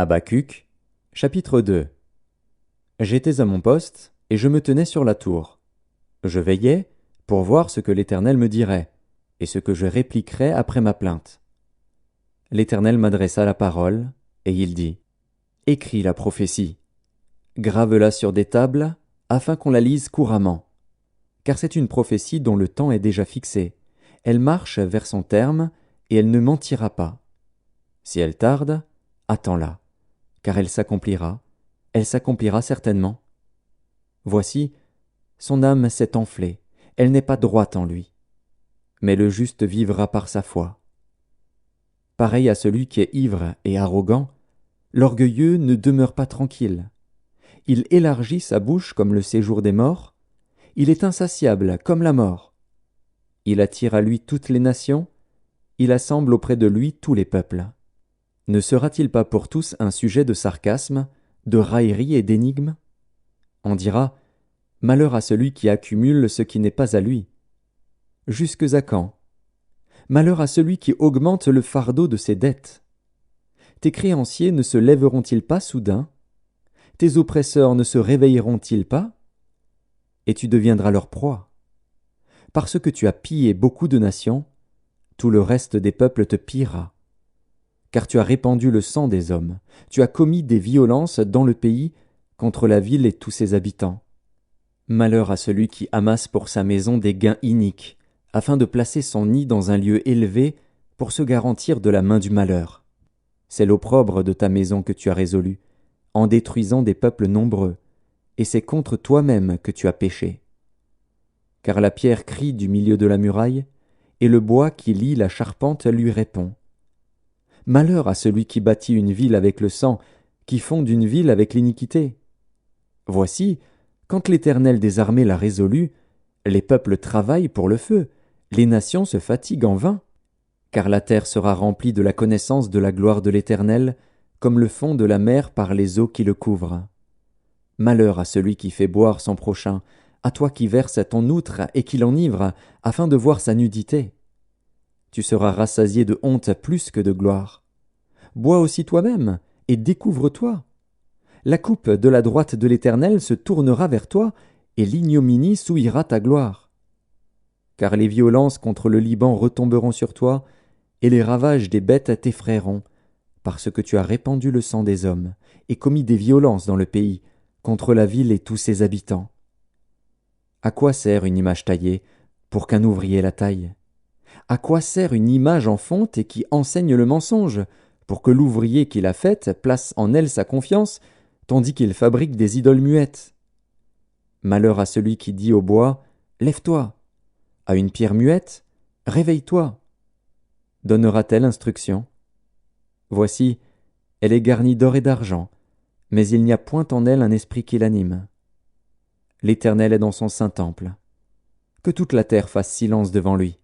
Habacuc, chapitre 2. J'étais à mon poste, et je me tenais sur la tour. Je veillais pour voir ce que l'Éternel me dirait, et ce que je répliquerais après ma plainte. L'Éternel m'adressa la parole, et il dit : Écris la prophétie. Grave-la sur des tables, afin qu'on la lise couramment. Car c'est une prophétie dont le temps est déjà fixé. Elle marche vers son terme, et elle ne mentira pas. Si elle tarde, attends-la, car elle s'accomplira certainement. Voici, son âme s'est enflée, elle n'est pas droite en lui. Mais le juste vivra par sa foi. Pareil à celui qui est ivre et arrogant, l'orgueilleux ne demeure pas tranquille. Il élargit sa bouche comme le séjour des morts, il est insatiable comme la mort. Il attire à lui toutes les nations, il assemble auprès de lui tous les peuples. Ne sera-t-il pas pour tous un sujet de sarcasme, de raillerie et d'énigme ? On dira : malheur à celui qui accumule ce qui n'est pas à lui. Jusques à quand ? Malheur à celui qui augmente le fardeau de ses dettes. Tes créanciers ne se lèveront-ils pas soudain ? Tes oppresseurs ne se réveilleront-ils pas ? Et tu deviendras leur proie. Parce que tu as pillé beaucoup de nations, tout le reste des peuples te pillera. Car tu as répandu le sang des hommes, tu as commis des violences dans le pays contre la ville et tous ses habitants. Malheur à celui qui amasse pour sa maison des gains iniques, afin de placer son nid dans un lieu élevé pour se garantir de la main du malheur. C'est l'opprobre de ta maison que tu as résolu, en détruisant des peuples nombreux, et c'est contre toi-même que tu as péché. Car la pierre crie du milieu de la muraille, et le bois qui lie la charpente lui répond. Malheur à celui qui bâtit une ville avec le sang, qui fonde une ville avec l'iniquité. Voici, quand l'Éternel des armées l'a résolu, les peuples travaillent pour le feu, les nations se fatiguent en vain. Car la terre sera remplie de la connaissance de la gloire de l'Éternel, comme le fond de la mer par les eaux qui le couvrent. Malheur à celui qui fait boire son prochain, à toi qui verses ton outre et qui l'enivre, afin de voir sa nudité. Tu seras rassasié de honte plus que de gloire. Bois aussi toi-même, et découvre-toi. La coupe de la droite de l'Éternel se tournera vers toi, et l'ignominie souillera ta gloire. Car les violences contre le Liban retomberont sur toi, et les ravages des bêtes t'effrayeront, parce que tu as répandu le sang des hommes, et commis des violences dans le pays, contre la ville et tous ses habitants. À quoi sert une image taillée, pour qu'un ouvrier la taille ? À quoi sert une image en fonte et qui enseigne le mensonge, pour que l'ouvrier qui l'a faite place en elle sa confiance, tandis qu'il fabrique des idoles muettes ? Malheur à celui qui dit au bois : lève-toi, à une pierre muette : réveille-toi. Donnera-t-elle instruction ? Voici, elle est garnie d'or et d'argent, mais il n'y a point en elle un esprit qui l'anime. L'Éternel est dans son saint temple. Que toute la terre fasse silence devant lui.